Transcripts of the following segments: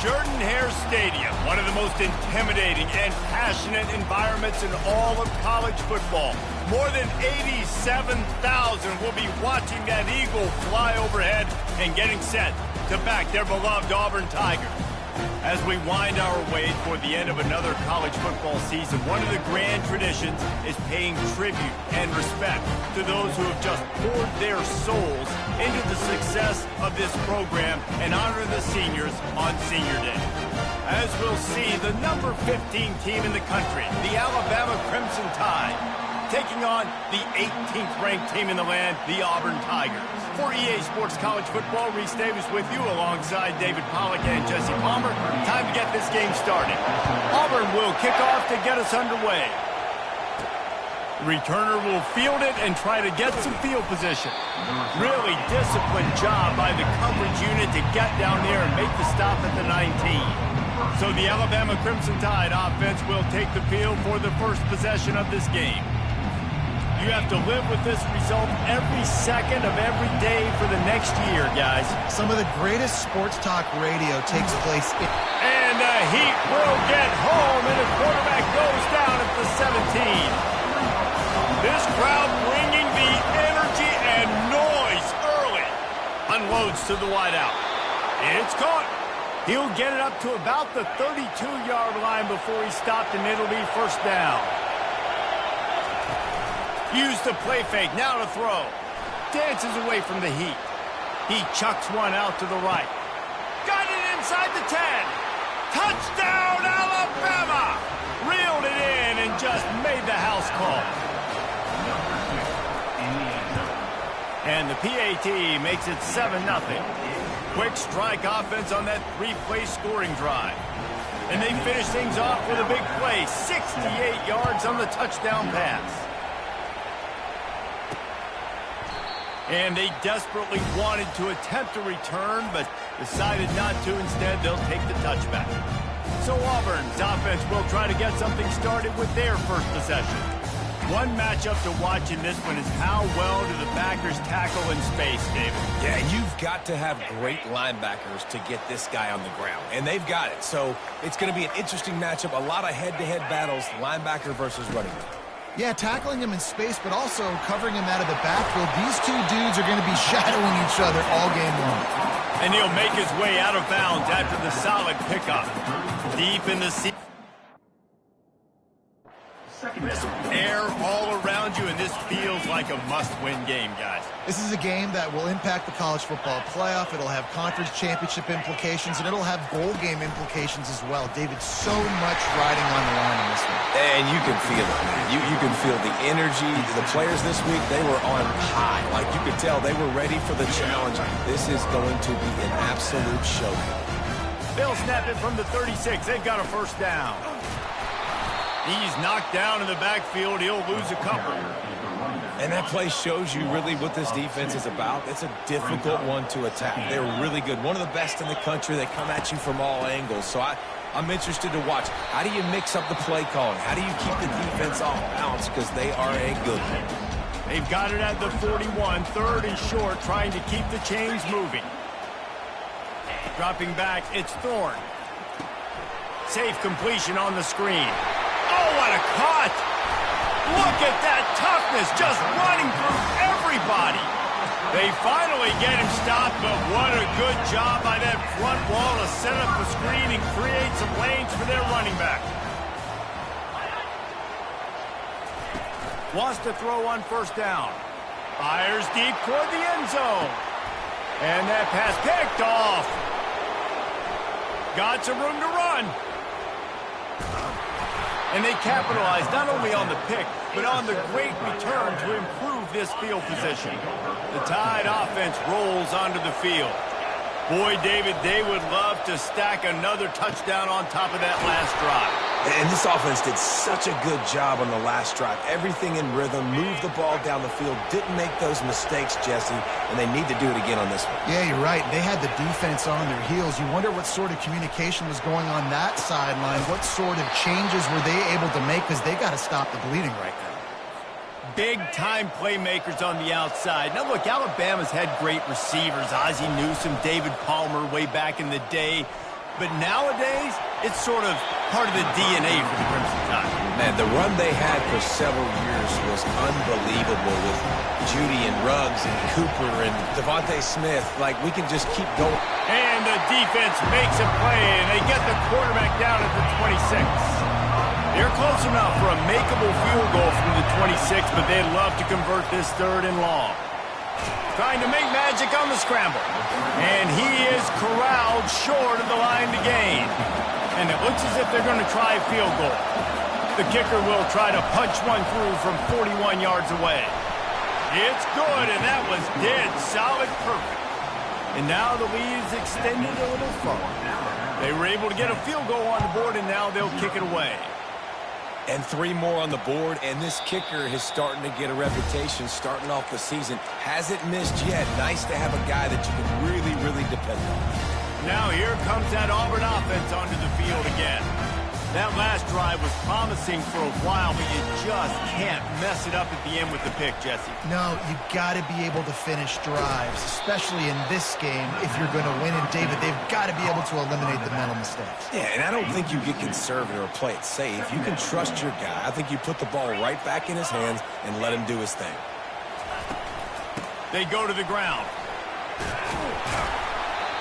Jordan-Hare Stadium, one of the most intimidating and passionate environments in all of college football. More than 87,000 will be watching that Eagle fly overhead and getting set to back their beloved Auburn Tigers. As we wind our way toward the end of another college football season, one of the grand traditions is paying tribute and respect to those who have just poured their souls into the success of this program and honor the seniors on Senior Day. As we'll see, the number 15 team in the country, the Alabama Crimson Tide, taking on the 18th ranked team in the land, the Auburn Tigers. For EA Sports College Football, Reese Davis with you alongside David Pollack and Jesse Palmer. Time to get this game started. Auburn will kick off to get us underway. Returner will field it and try to get some field position. Really disciplined job by the coverage unit to get down there and make the stop at the 19. So the Alabama Crimson Tide offense will take the field for the first possession of this game. You have to live with this result every second of every day for the next year, guys. Some of the greatest sports talk radio takes place in... And the Heat will get home, and the quarterback goes down at the 17. This crowd bringing the energy and noise early. Unloads to the wideout. It's caught. He'll get it up to about the 32-yard line before he's stopped, and it'll be first down. Use the play fake, now to throw. Dances away from the Heat. He chucks one out to the right. Got it inside the 10. Touchdown, Alabama! Reeled it in and just made the house call. And the PAT makes it 7-0. Quick strike offense on that three-play scoring drive. And they finish things off with a big play, 68 yards on the touchdown pass. And they desperately wanted to attempt a return, but decided not to. Instead, they'll take the touchback. So Auburn's offense will try to get something started with their first possession. One matchup to watch in this one is how well do the backers tackle in space, David? Yeah, you've got to have great linebackers to get this guy on the ground, and they've got it. So it's going to be an interesting matchup, a lot of head-to-head battles, linebacker versus running back. Yeah, tackling him in space, but also covering him out of the backfield. These two dudes are going to be shadowing each other all game long. And he'll make his way out of bounds after the solid pickup. Deep in the seat. Air all around you, and this feels like a must-win game, guys. This is a game that will impact the college football playoff. It'll have conference championship implications, and it'll have bowl game implications as well. David, so much riding on the line in this one. And you can feel it, man. You can feel the energy. The players this week, they were on high. Like you could tell, they were ready for the challenge. This is going to be an absolute showdown. They'll snap it from the 36. They've got a first down. He's knocked down in the backfield. He'll lose a couple. And that play shows you really what this defense is about. It's a difficult one to attack. They're really good. One of the best in the country. They come at you from all angles. So I'm interested to watch. How do you mix up the play calling? How do you keep the defense off balance? Because they are a good one. They've got it at the 41. Third and short, trying to keep the chains moving. Dropping back, it's Thorne. Safe completion on the screen. Oh, what a cut! Look at that toughness, just running through everybody. They finally get him stopped, but what a good job by that front wall to set up the screen and create some lanes for their running back. Wants to throw on first down. Fires deep toward the end zone. And that pass picked off. Got some room to run. And they capitalized not only on the pick, but on the great return to improve this field position. The Tide offense rolls onto the field. Boy, David, they would love to stack another touchdown on top of that last drive. And this offense did such a good job on the last drive. Everything in rhythm, moved the ball down the field, didn't make those mistakes, Jesse, and they need to do it again on this one. Yeah, you're right. They had the defense on their heels. You wonder what sort of communication was going on that sideline. What sort of changes were they able to make, because they got to stop the bleeding right now. Big-time playmakers on the outside. Now, look, Alabama's had great receivers. Ozzie Newsome, David Palmer way back in the day. But nowadays, it's sort of part of the DNA for the Crimson Tide. Man, the run they had for several years was unbelievable with Judy and Ruggs and Cooper and Devontae Smith. Like, we can just keep going. And the defense makes a play, and they get the quarterback down at the 26. They're close enough for a makeable field goal from the 26, but they'd love to convert this 3rd and long. Trying to make magic on the scramble. And he is corralled short of the line to gain. And it looks as if they're going to try a field goal. The kicker will try to punch one through from 41 yards away. It's good, and that was dead solid perfect. And now the lead is extended a little further. They were able to get a field goal on the board, and now they'll kick it away. And 3 more on the board, and this kicker is starting to get a reputation starting off the season. Hasn't missed yet. Nice to have a guy that you can really, really depend on. Now here comes that Auburn offense onto the field again. That last drive was promising for a while, but you just can't mess it up at the end with the pick, Jesse. No, you got to be able to finish drives, especially in this game if you're going to win. And, David, they've got to be able to eliminate the mental mistakes. Yeah, and I don't think you get conservative or play it safe. You can trust your guy. I think you put the ball right back in his hands and let him do his thing. They go to the ground.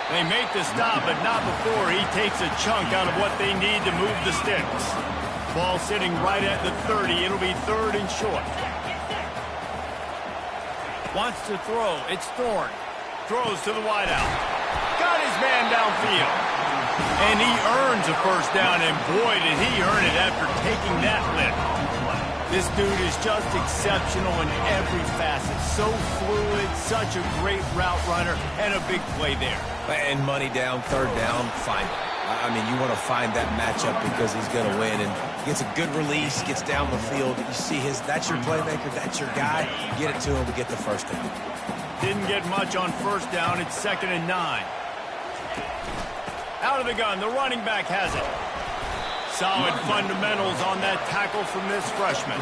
They make the stop, but not before he takes a chunk out of what they need to move the sticks. Ball sitting right at the 30. It'll be 3rd and short. Wants to throw. It's Thorne. Throws to the wideout. Got his man downfield. And he earns a first down, and boy, did he earn it after taking that lift. This dude is just exceptional in every facet. So fluid, such a great route runner, and a big play there. And money down, 3rd down, find it. I mean, you want to find that matchup because he's going to win. And gets a good release, gets down the field. You see that's your playmaker, that's your guy. Get it to him to get the first down. Didn't get much on first down. It's 2nd and 9. Out of the gun, the running back has it. Solid fundamentals on that tackle from this freshman.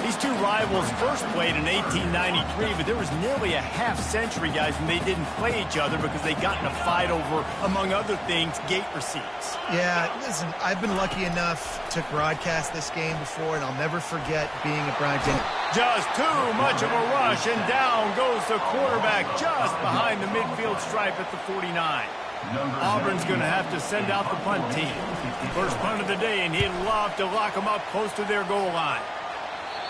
These two rivals first played in 1893, but there was nearly a half-century, guys, when they didn't play each other because they got in a fight over, among other things, gate receipts. Yeah, listen, I've been lucky enough to broadcast this game before, and I'll never forget being at Brownton. Just too much of a rush, and down goes the quarterback just behind the midfield stripe at the 49. Auburn's going to have to send out the punt team. First punt of the day, and he'd love to lock them up close to their goal line.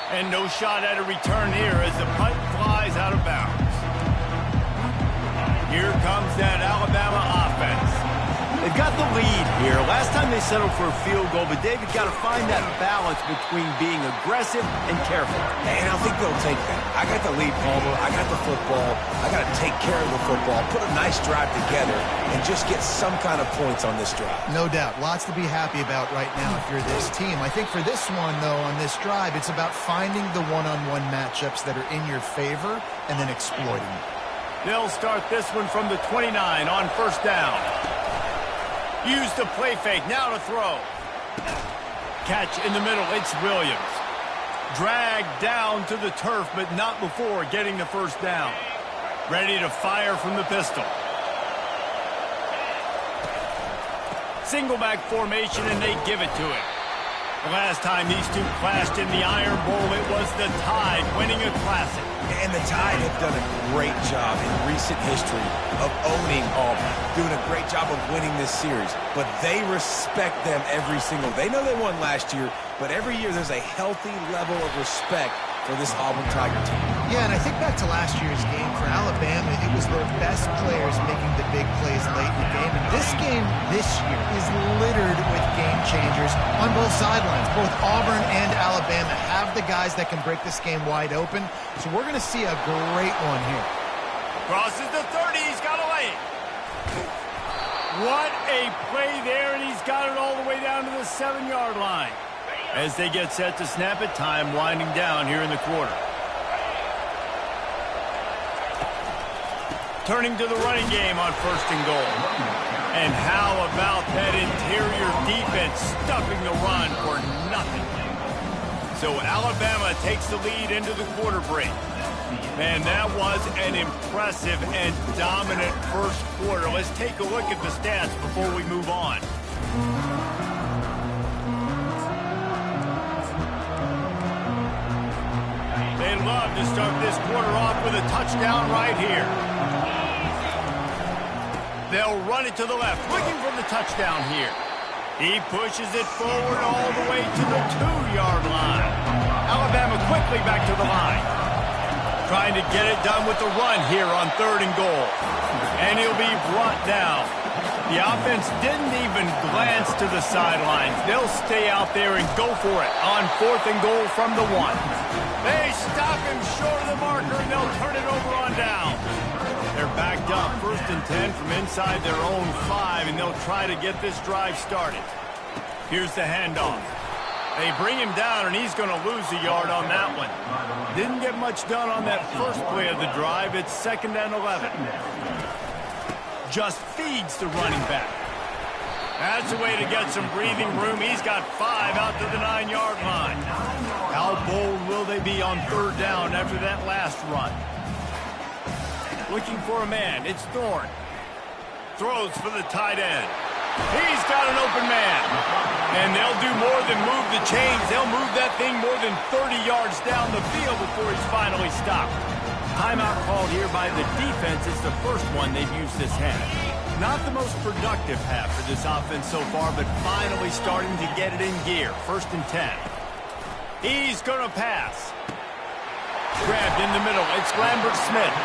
And no shot at a return here as the punt flies out of bounds. Here comes that Alabama offense. They've got the lead here. Last time they settled for a field goal, but David got to find that balance between being aggressive and careful. And I think they'll take that. I got the lead, Palmer. I got the football. I got to take care of the football, put a nice drive together, and just get some kind of points on this drive. No doubt. Lots to be happy about right now if you're this team. I think for this one, though, on this drive, it's about finding the one-on-one matchups that are in your favor and then exploiting them. They'll start this one from the 29 on first down. Use the play fake, now to throw. Catch in the middle, it's Williams. Dragged down to the turf, but not before getting the first down. Ready to fire from the pistol. Single back formation, and they give it to him. The last time these two clashed in the Iron Bowl, it was the Tide winning a classic. And the Tide have done a great job in recent history of owning Auburn, doing a great job of winning this series. But they respect them every single. They know they won last year, but every year there's a healthy level of respect for this Auburn Tiger team. Yeah, and I think back to last year's game for Alabama, it was their best players making the big plays late in the game. And this game this year is littered with game changers on both sidelines. Both Auburn and Alabama have the guys that can break this game wide open. So we're going to see a great one here. Crosses the 30, he's got a lane. What a play there, and he's got it all the way down to the 7-yard line. As they get set to snap it, time winding down here in the quarter. Turning to the running game on first and goal. And how about that interior defense stuffing the run for nothing? So Alabama takes the lead into the quarter break. Man, that was an impressive and dominant first quarter. Let's take a look at the stats before we move on. They'd love to start this quarter off with a touchdown right here. They'll run it to the left, looking for the touchdown here. He pushes it forward all the way to the 2-yard line. Alabama quickly back to the line. Trying to get it done with the run here on 3rd and goal. And he'll be brought down. The offense didn't even glance to the sidelines. They'll stay out there and go for it on 4th and goal from the 1. They stop him short of the marker, and they'll turn it over on down. They're backed up, 1st and 10 from inside their own 5, and they'll try to get this drive started. Here's the handoff. They bring him down, and he's going to lose a yard on that one. Didn't get much done on that first play of the drive. It's 2nd and 11. Just feeds the running back. That's a way to get some breathing room. He's got 5 out to the 9-yard line. How bold will they be on 3rd down after that last run? Looking for a man. It's Thorne. Throws for the tight end. He's got an open man. And they'll do more than move the chains. They'll move that thing more than 30 yards down the field before he's finally stopped. Timeout called here by the defense. It's the first one they've used this half. Not the most productive half for this offense so far, but finally starting to get it in gear. 1st and 10. He's going to pass. Grabbed in the middle. It's Lambert-Smith.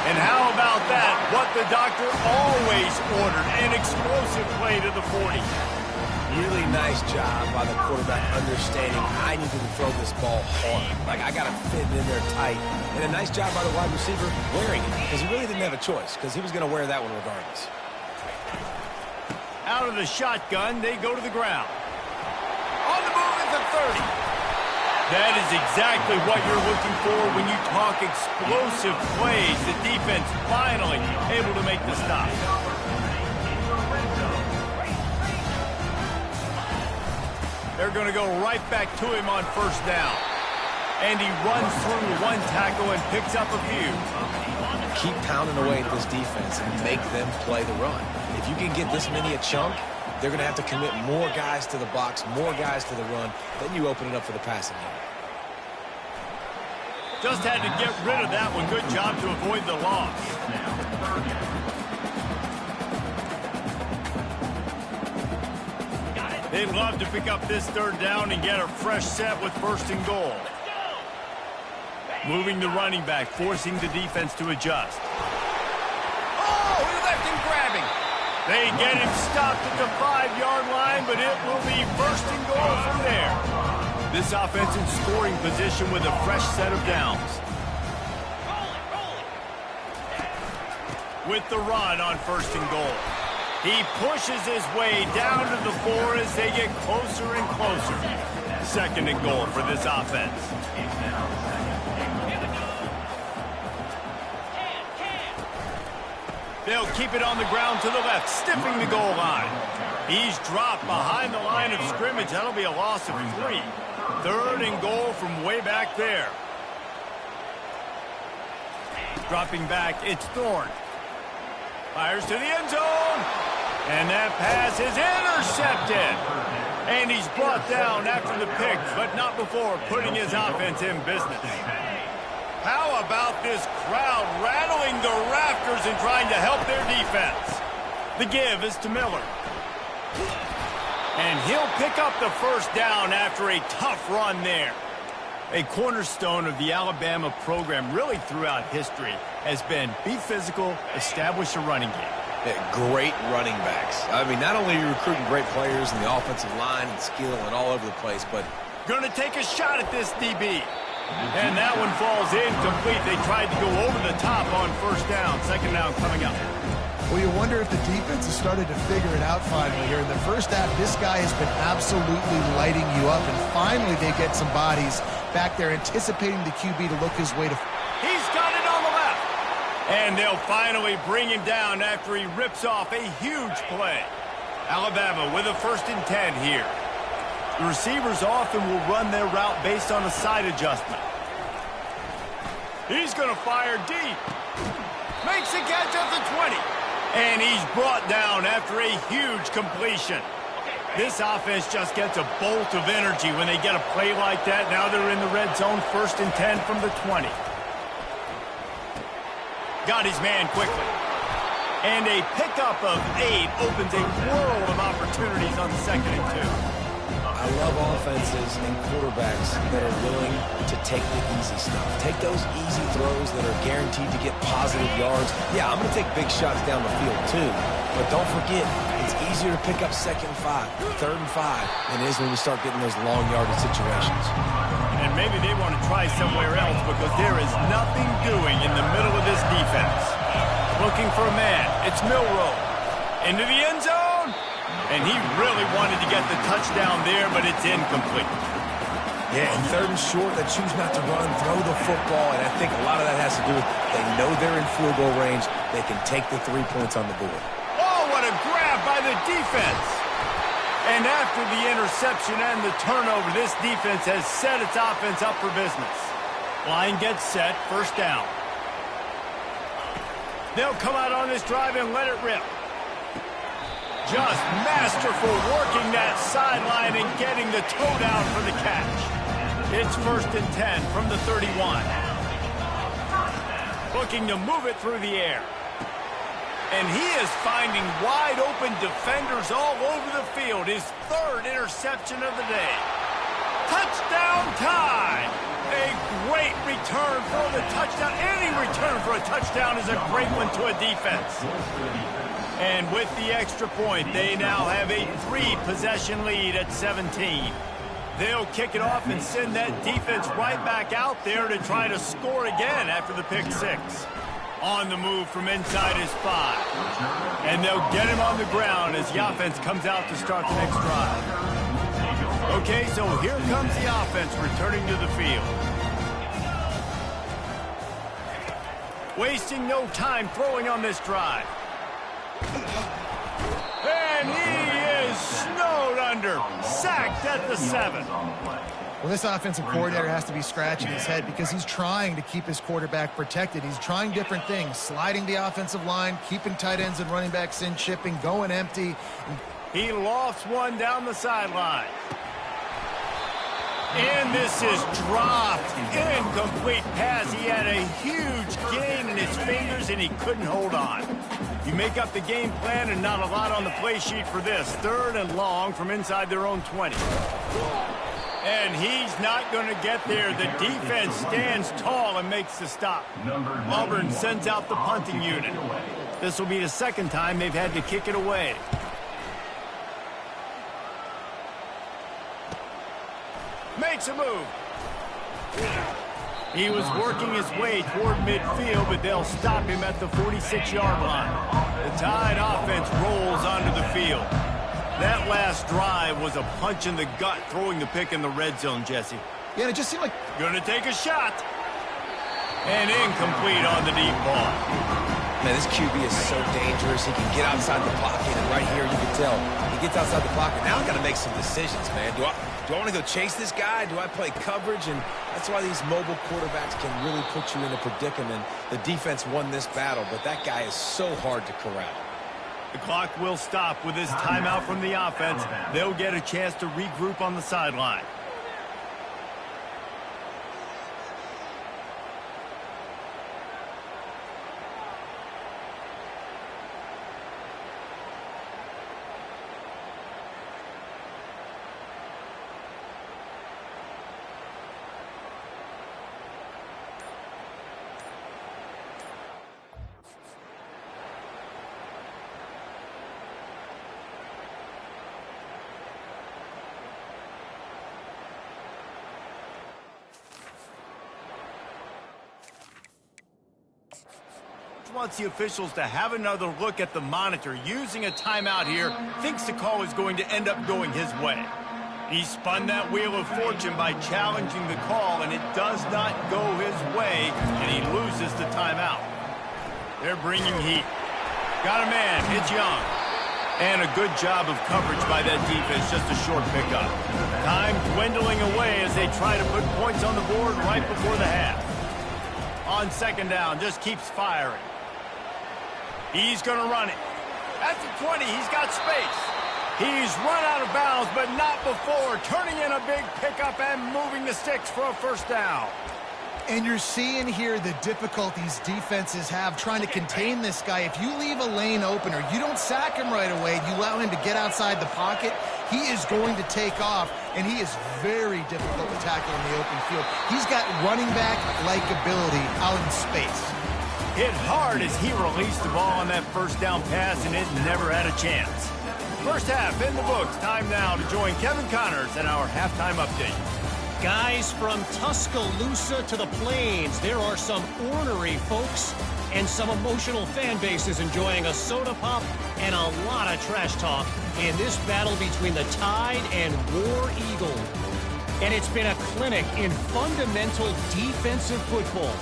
And how about that? What the doctor always ordered. An explosive play to the 40. Really nice job by the quarterback understanding I need to throw this ball hard. Like, I got to fit it in there tight. And a nice job by the wide receiver wearing it, because he really didn't have a choice, because he was going to wear that one regardless. Out of the shotgun, they go to the ground. On the move at the 30. That is exactly what you're looking for when you talk explosive plays. The defense finally able to make the stop. They're going to go right back to him on 1st down. And he runs through 1 tackle and picks up a few. Keep pounding away at this defense and make them play the run. If you can get this many a chunk, they're going to have to commit more guys to the box, more guys to the run. Then you open it up for the passing game. Just had to get rid of that one. Good job to avoid the loss. They'd love to pick up this 3rd down and get a fresh set with 1st and goal. Moving the running back, forcing the defense to adjust. Oh, he left him grabbing. They get him stopped at the 5-yard line, but it will be 1st and goal from there. This offense in scoring position with a fresh set of downs. With the run on 1st and goal. He pushes his way down to the 4 as they get closer and closer. 2nd and goal for this offense. They'll keep it on the ground to the left, stiffing the goal line. He's dropped behind the line of scrimmage. That'll be a loss of 3. 3rd and goal from way back there. Dropping back, it's Thorne. Fires to the end zone. And that pass is intercepted. And he's brought down after the pick, but not before putting his offense in business. How about this crowd rattling the rafters and trying to help their defense? The give is to Miller. And he'll pick up the 1st down after a tough run there. A cornerstone of the Alabama program really throughout history has been be physical, establish a running game. Yeah, great running backs. I mean, not only are you recruiting great players in the offensive line and skill and all over the place, but... Going to take a shot at this DB. And that one falls incomplete. They tried to go over the top on 1st down. 2nd down coming up. Well, you wonder if the defense has started to figure it out finally here. In the first half, this guy has been absolutely lighting you up, and finally they get some bodies back there anticipating the QB to look his way to... He's got it on the left. And they'll finally bring him down after he rips off a huge play. Alabama with a 1st and 10 here. The receivers often will run their route based on a side adjustment. He's going to fire deep. Makes the catch at the 20. And he's brought down after a huge completion. This offense just gets a bolt of energy when they get a play like that. Now they're in the red zone, 1st and 10 from the 20. Got his man quickly. And a pickup of 8 opens a world of opportunities on 2nd and 2. I love offenses and quarterbacks that are willing to take the easy stuff. Take those easy throws that are guaranteed to get positive yards. Yeah, I'm going to take big shots down the field too. But don't forget, it's easier to pick up 2nd and 5, 3rd and 5 than it is when we start getting those long yardage situations. And maybe they want to try somewhere else because there is nothing doing in the middle of this defense. Looking for a man. It's Milroe. Into the end zone. And he really wanted to get the touchdown there, but it's incomplete. Yeah, and 3rd and short, they choose not to run, throw the football, and I think a lot of that has to do with they know they're in field goal range. They can take the 3 points on the board. Oh, what a grab by the defense. And after the interception and the turnover, this defense has set its offense up for business. Line gets set, 1st down. They'll come out on this drive and let it rip. Just masterful working that sideline and getting the toe down for the catch. It's 1st and 10 from the 31. Looking to move it through the air. And he is finding wide open defenders all over the field. His 3rd interception of the day. Touchdown time! A great return for the touchdown. Any return for a touchdown is a great one to a defense. And with the extra point, they now have a 3-possession lead at 17. They'll kick it off and send that defense right back out there to try to score again after the pick 6. On the move from inside his 5. And they'll get him on the ground as the offense comes out to start the next drive. Okay, so here comes the offense returning to the field. Wasting no time throwing on this drive. And he is snowed under, sacked at the 7. Well, this offensive coordinator has to be scratching his head because he's trying to keep his quarterback protected. He's trying different things, sliding the offensive line, keeping tight ends and running backs in, chipping, going empty. He lofts one down the sideline. And this is dropped. Incomplete pass. He had a huge gain in his fingers, and he couldn't hold on. You make up the game plan and not a lot on the play sheet for this. 3rd and long from inside their own 20. And he's not going to get there. The defense stands tall and makes the stop. Auburn sends out the punting unit. This will be the 2nd time they've had to kick it away. Makes a move. He was working his way toward midfield, but they'll stop him at the 46-yard line. The Tide offense rolls onto the field. That last drive was a punch in the gut, throwing the pick in the red zone, Jesse. Yeah, it just seemed like... Gonna take a shot. And incomplete on the deep ball. Man, this QB is so dangerous. He can get outside the pocket, and right here you can tell he gets outside the pocket. Now I got to make some decisions, man. Do I want to go chase this guy? Do I play coverage? And that's why these mobile quarterbacks can really put you in a predicament. The defense won this battle, but that guy is so hard to corral. The clock will stop with this timeout from the offense. They'll get a chance to regroup on the sideline. Wants the officials to have another look at the monitor. Using a timeout here, thinks the call is going to end up going his way. He spun that wheel of fortune by challenging the call, and it does not go his way, and he loses the timeout. They're bringing heat. Got a man, it's Young. And a good job of coverage by that defense, just a short pickup. Time dwindling away as they try to put points on the board right before the half. On second down, just keeps firing. He's going to run it. At the 20, he's got space. He's run out of bounds, but not before turning in a big pickup and moving the sticks for a first down. And you're seeing here the difficulties defenses have trying to contain this guy. If you leave a lane open or you don't sack him right away, you allow him to get outside the pocket, he is going to take off, and he is very difficult to tackle in the open field. He's got running back-like ability out in space. Hit hard as he released the ball on that first down pass, and it never had a chance. First half in the books. Time now to join Kevin Connors in our halftime update. Guys, from Tuscaloosa to the Plains, there are some ornery folks and some emotional fan bases enjoying a soda pop and a lot of trash talk in this battle between the Tide and War Eagle. And it's been a clinic in fundamental defensive football.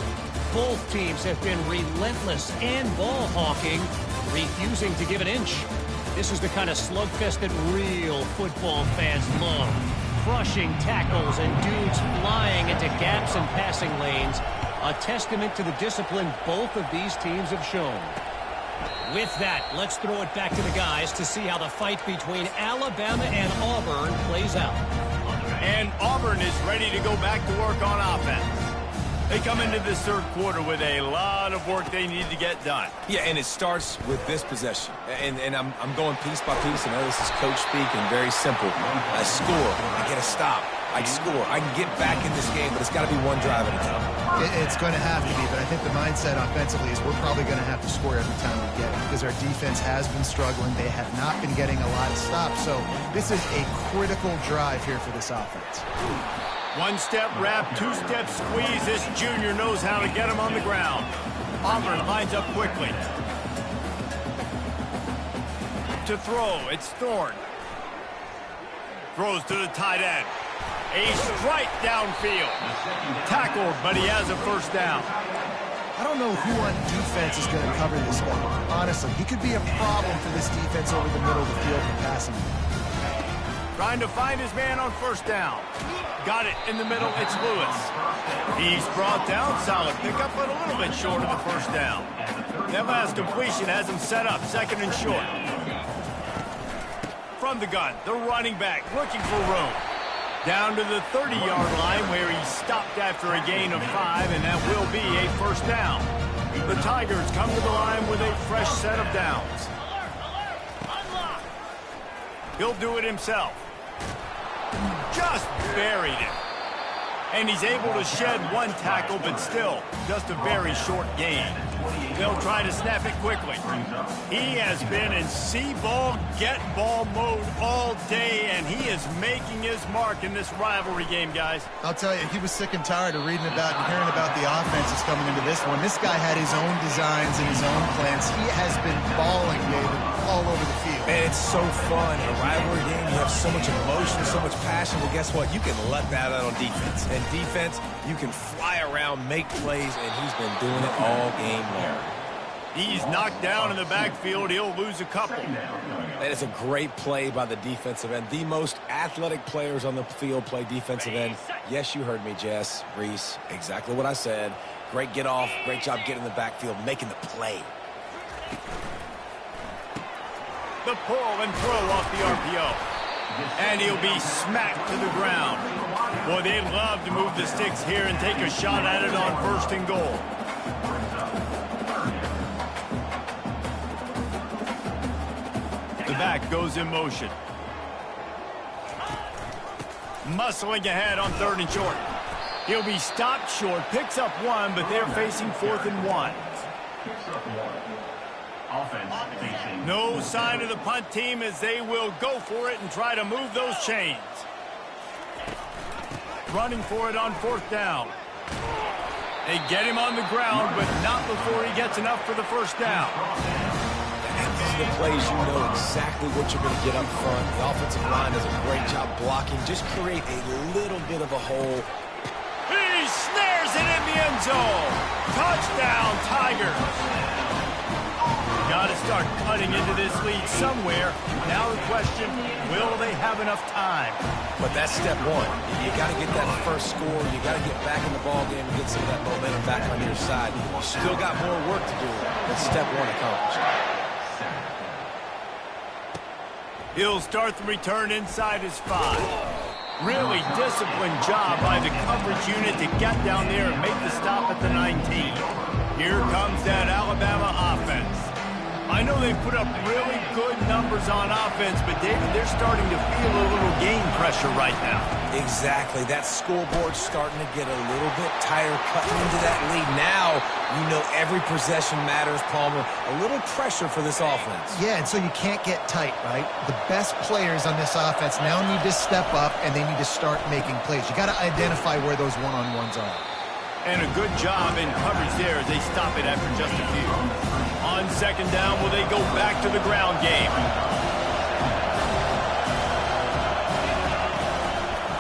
Both teams have been relentless and ball hawking, refusing to give an inch. This is the kind of slugfest that real football fans love. Crushing tackles and dudes flying into gaps and passing lanes. A testament to the discipline both of these teams have shown. With that, let's throw it back to the guys to see how the fight between Alabama and Auburn plays out. And Auburn is ready to go back to work on offense. They come into this third quarter with a lot of work they need to get done. Yeah, and it starts with this possession. And I'm going piece by piece. I know this is coach speak and very simple. I score. I get a stop. I score. I can get back in this game, but it's got to be one drive at a time. It's going to have to be, but I think the mindset offensively is we're probably going to have to score every time we get it because our defense has been struggling. They have not been getting a lot of stops. So this is a critical drive here for this offense. One-step wrap, two-step squeeze. This junior knows how to get him on the ground. Auburn lines up quickly. To throw, it's Thorne. Throws to the tight end. A strike downfield. Tackled, but he has a first down. I don't know who on defense is going to cover this guy. Honestly, he could be a problem for this defense over the middle of the field for passing. Trying to find his man on first down. Got it in the middle. It's Lewis. He's brought down. Solid pickup, but a little bit short of the first down. That last completion has him set up. Second and short. From the gun, the running back looking for room. Down to the 30-yard line where he stopped after a gain of 5, and that will be a first down. The Tigers come to the line with a fresh set of downs. He'll do it himself. Just buried it. And he's able to shed one tackle, but still just a very short gain. They'll try to snap it quickly. He has been in see-ball, get-ball mode all day, and he is making his mark in this rivalry game, guys. I'll tell you, he was sick and tired of reading about and hearing about the offenses coming into this one. This guy had his own designs and his own plans. He has been balling, David, all over the field. And it's so fun. A rivalry game, you have so much emotion, so much passion. Well, guess what? You can let that out on defense. And defense, you can fly around, make plays, and he's been doing it all game long. He's knocked down in the backfield. He'll lose a couple. That is a great play by the defensive end. The most athletic players on the field play defensive end. Yes, you heard me, Jess, Reese. Exactly what I said. Great get off. Great job getting in the backfield, making the play. The pull and throw off the RPO. And he'll be smacked to the ground. Boy, they'd love to move the sticks here and take a shot at it on first and goal. The back goes in motion. Muscling ahead on third and short. He'll be stopped short, picks up one, but they're facing 4th and 1. No sign of the punt team as they will go for it and try to move those chains. Running for it on 4th down. They get him on the ground, but not before he gets enough for the first down. These are the plays you know exactly what you're going to get up front. The offensive line does a great job blocking. Just create a little bit of a hole. He snares it in the end zone. Touchdown, Tigers. Got got to start cutting into this lead somewhere. Now the question, will they have enough time? But that's step one. You got to get that first score. You got to get back in the ball game and get some of that momentum back on your side. You still got more work to do, but step one accomplished. He'll start the return inside his 5. Really disciplined job by the coverage unit to get down there and make the stop at the 19. Here comes that Alabama offense. I know they put up really good numbers on offense, but David, they're starting to feel a little game pressure right now. Exactly. That scoreboard's starting to get a little bit tired cutting into that lead. Now, you know every possession matters, Palmer. A little pressure for this offense. Yeah, and so you can't get tight, right? The best players on this offense now need to step up, and they need to start making plays. You got to identify where those one-on-ones are. And a good job in coverage there as they stop it after just a few. On second down, will they go back to the ground game?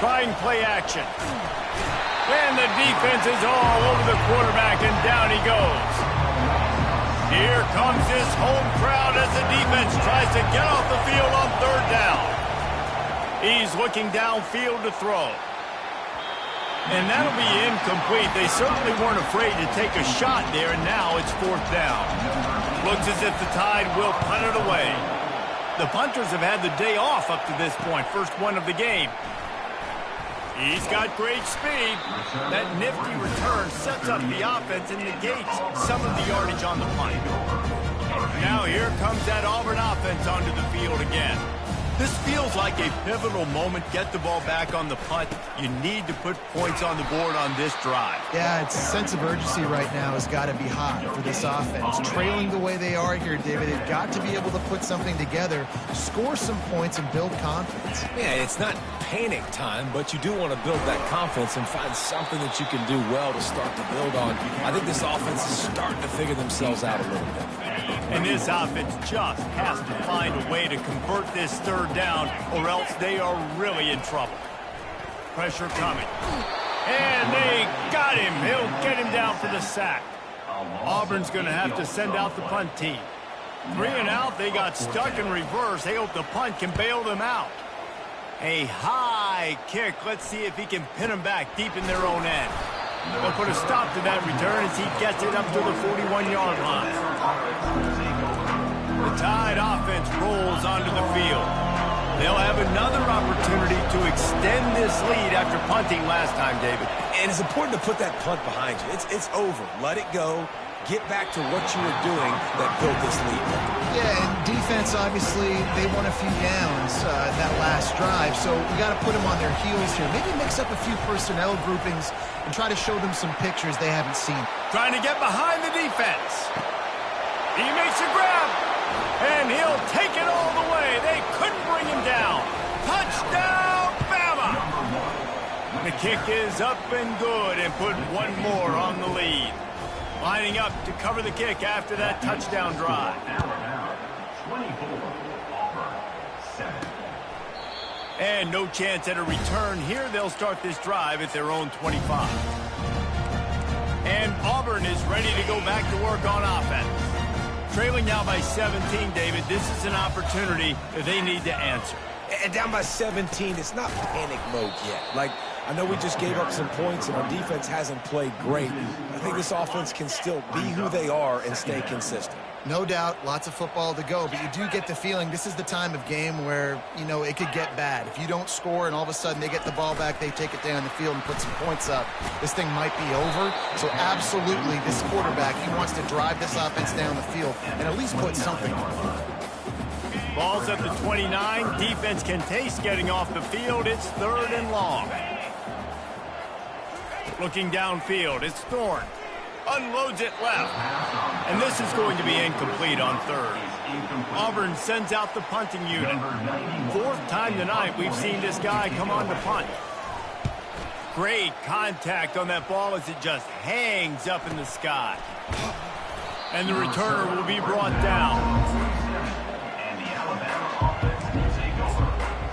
Trying play action. And the defense is all over the quarterback, and down he goes. Here comes this home crowd as the defense tries to get off the field on third down. He's looking downfield to throw. And that'll be incomplete. They certainly weren't afraid to take a shot there, and now it's fourth down. Looks as if the Tide will punt it away. The punters have had the day off up to this point, first one of the game. He's got great speed. That nifty return sets up the offense and negates some of the yardage on the punt. Now here comes that Auburn offense onto the field again. This feels like a pivotal moment. Get the ball back on the punt. You need to put points on the board on this drive. Yeah, its sense of urgency right now has got to be high for this offense. Trailing the way they are here, David, they've got to be able to put something together, score some points, and build confidence. Yeah, it's not panic time, but you do want to build that confidence and find something that you can do well to start to build on. I think this offense is starting to figure themselves out a little bit. And this offense just has to find a way to convert this third down, or else they are really in trouble. Pressure coming. And they got him. He'll get him down for the sack. Auburn's going to have to send out the punt team. 3 and out. They got stuck in reverse. They hope the punt can bail them out. A high kick. Let's see if he can pin them back deep in their own end. They'll put a stop to that return as he gets it up to the 41-yard line. The Tide offense rolls onto the field. They'll have another opportunity to extend this lead after punting last time, David. And it's important to put that punt behind you. It's over. Let it go. Get back to what you were doing that built this lead. Yeah, and defense, obviously, they won a few downs that last drive, so we got to put them on their heels here. Maybe mix up a few personnel groupings and try to show them some pictures they haven't seen. Trying to get behind the defense. He makes a grab, and he'll take it all the way. They couldn't bring him down. Touchdown, Bama! The kick is up and good, and put one more on the lead. Lining up to cover the kick after that touchdown drive. 24, Auburn, 7. And no chance at a return here. They'll start this drive at their own 25. And Auburn is ready to go back to work on offense. Trailing now by 17, David. This is an opportunity that they need to answer. And down by 17, it's not panic mode yet. Like, I know we just gave up some points and our defense hasn't played great. I think this offense can still be who they are and stay consistent. No doubt, lots of football to go, but you do get the feeling this is the time of game where, you know, it could get bad. If you don't score and all of a sudden they get the ball back, they take it down the field and put some points up, this thing might be over. So absolutely, this quarterback, he wants to drive this offense down the field and at least put something on. Ball's at the 29. Defense can taste getting off the field. It's 3rd and long. Looking downfield, it's Thorne. Unloads it left. And this is going to be incomplete on 3rd. Auburn sends out the punting unit. 4th time tonight we've seen this guy come on to punt. Great contact on that ball as it just hangs up in the sky. And the returner will be brought down.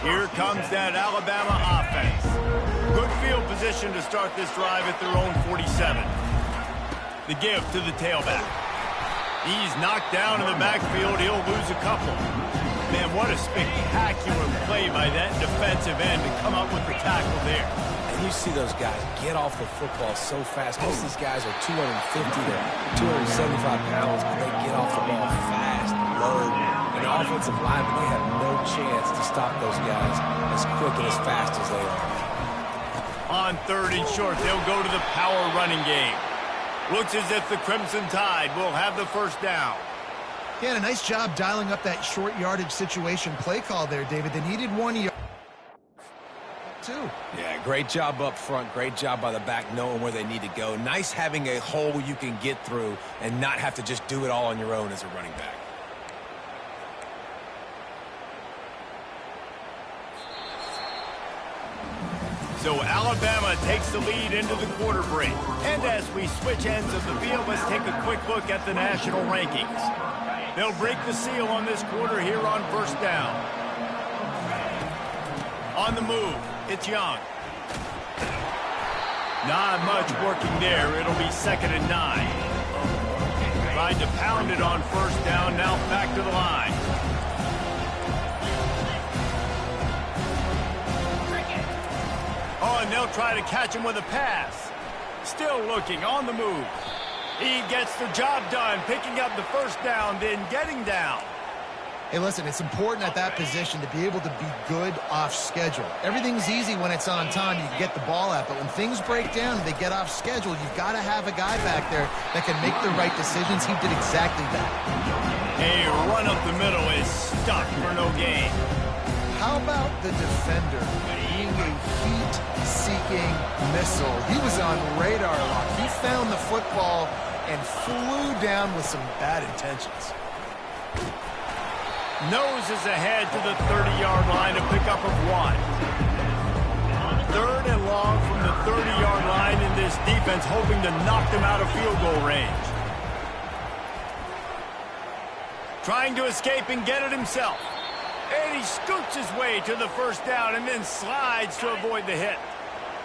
Here comes that Alabama offense. Good field position to start this drive at their own 47. The give to the tailback. He's knocked down in the backfield. He'll lose a couple. Man, what a spectacular play by that defensive end to come up with the tackle there. And you see those guys get off the football so fast. Most of these guys are 250 to 275 pounds, but they get off the ball fast, low. And the offensive linemen, they have no chance to stop those guys as quick and as fast as they are. On 3rd and short, they'll go to the power running game. Looks as if the Crimson Tide will have the first down. He had a nice job dialing up that short yardage situation play call there, David. They needed 1 yard, too. Yeah, great job up front. Great job by the back knowing where they need to go. Nice having a hole you can get through and not have to just do it all on your own as a running back. So Alabama takes the lead into the quarter break. And as we switch ends of the field, let's take a quick look at the national rankings. They'll break the seal on this quarter here on first down. On the move, it's Young. Not much working there. It'll be 2nd and 9. Tried to pound it on first down, now back to the line. Oh, and they'll try to catch him with a pass. Still looking, on the move. He gets the job done, picking up the first down, then getting down. Hey, listen, it's important at that position to be able to be good off schedule. Everything's easy when it's on time. You can get the ball out, but when things break down and they get off schedule, you've got to have a guy back there that can make the right decisions. He did exactly that. A run up the middle is stuck for no gain. How about the defender being a heat-seeking missile? He was on radar lock. He found the football and flew down with some bad intentions. Noses ahead to the 30-yard line to pick up of 1. 3rd and long from the 30-yard line, in this defense hoping to knock them out of field goal range. Trying to escape and get it himself. And he scoots his way to the first down and then slides to avoid the hit.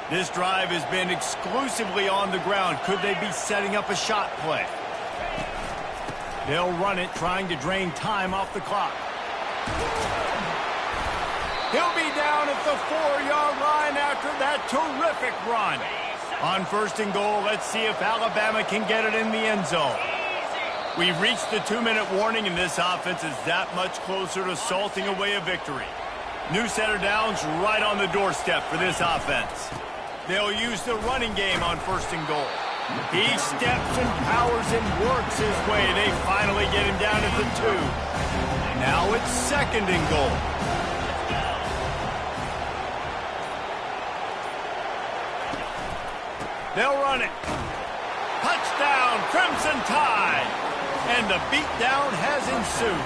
This drive has been exclusively on the ground. Could they be setting up a shot play? They'll run it, trying to drain time off the clock. He'll be down at the 4-yard line after that terrific run. On 1st and goal, let's see if Alabama can get it in the end zone. We've reached the 2-minute warning, and this offense is that much closer to salting away a victory. New set of downs right on the doorstep for this offense. They'll use the running game on 1st and goal. He steps and powers and works his way. They finally get him down at the 2. Now it's 2nd and goal. They'll run it. Touchdown, Crimson Tide. And the beatdown has ensued.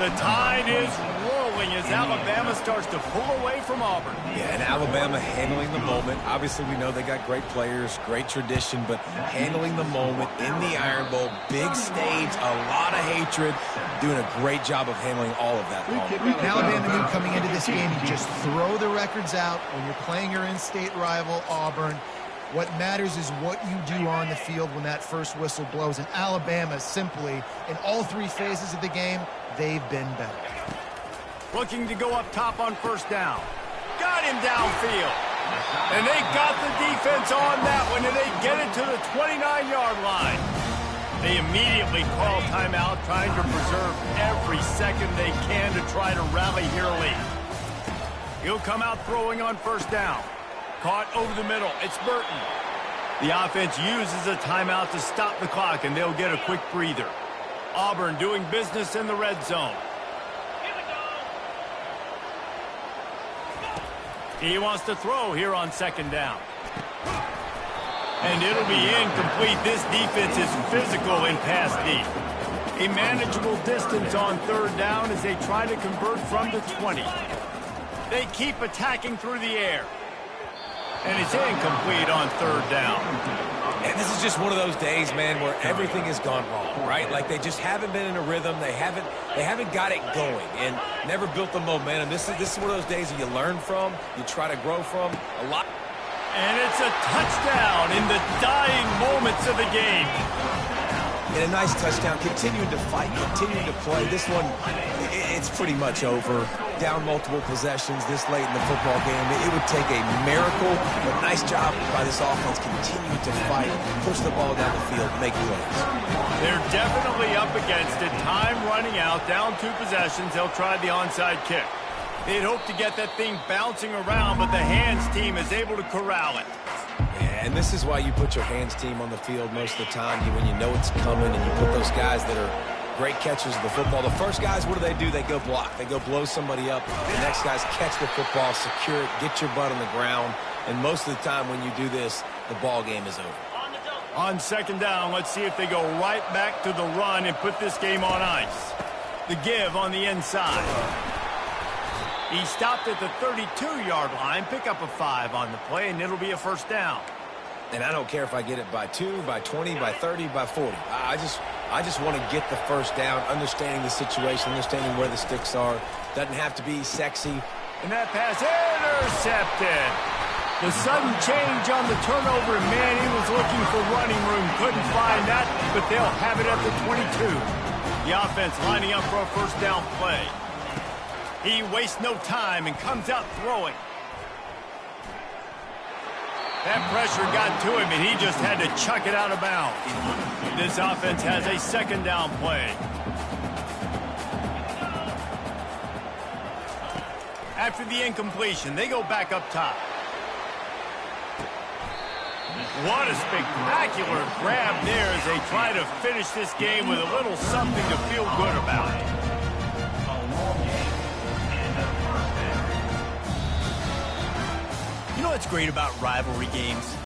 The Tide is rolling as Alabama starts to pull away from Auburn. Yeah, and Alabama handling the moment. Obviously, we know they got great players, great tradition, but handling the moment in the Iron Bowl, big stage, a lot of hatred, doing a great job of handling all of that. Alabama knew coming into this game, you just throw the records out when you're playing your in-state rival, Auburn. What matters is what you do on the field when that first whistle blows. And Alabama simply, in all 3 phases of the game, they've been better. Looking to go up top on 1st down. Got him downfield. And they got the defense on that one, and they get it to the 29-yard line. They immediately call timeout, trying to preserve every second they can to try to rally here late. He'll come out throwing on 1st down. Caught over the middle. It's Burton. The offense uses a timeout to stop the clock, and they'll get a quick breather. Auburn doing business in the red zone. He wants to throw here on 2nd down. And it'll be incomplete. This defense is physical in pass deep. A manageable distance on 3rd down as they try to convert from the 20. They keep attacking through the air. And it's incomplete on 3rd down. And this is just one of those days, man, where everything has gone wrong, right? Like they just haven't been in a rhythm. They haven't got it going and never built the momentum. This is one of those days that you learn from, you try to grow from a lot. And it's a touchdown in the dying moments of the game. And a nice touchdown, continuing to fight, continuing to play. This one, it's pretty much over. Down multiple possessions this late in the football game. It would take a miracle, but nice job by this offense continuing to fight, push the ball down the field, make plays. They're definitely up against it. Time running out, down 2 possessions. They'll try the onside kick. They'd hope to get that thing bouncing around, but the hands team is able to corral it. And this is why you put your hands team on the field most of the time, when you know it's coming, and you put those guys that are great catchers of the football. The first guys, what do? They go block. They go blow somebody up. The next guys catch the football, secure it, get your butt on the ground. And most of the time when you do this, the ball game is over. On second down, let's see if they go right back to the run and put this game on ice. The give on the inside. He stopped at the 32-yard line. Pick up a 5 on the play, and it'll be a first down. And I don't care if I get it by 2, by 20, by 30, by 40. I just want to get the first down, understanding the situation, understanding where the sticks are. Doesn't have to be sexy. And that pass intercepted. The sudden change on the turnover, and man, he was looking for running room. Couldn't find that, but they'll have it at the 22. The offense lining up for a first down play. He wastes no time and comes out throwing. That pressure got to him, and he just had to chuck it out of bounds. This offense has a second down play. After the incompletion, they go back up top. What a spectacular grab there as they try to finish this game with a little something to feel good about. You know what's great about rivalry games?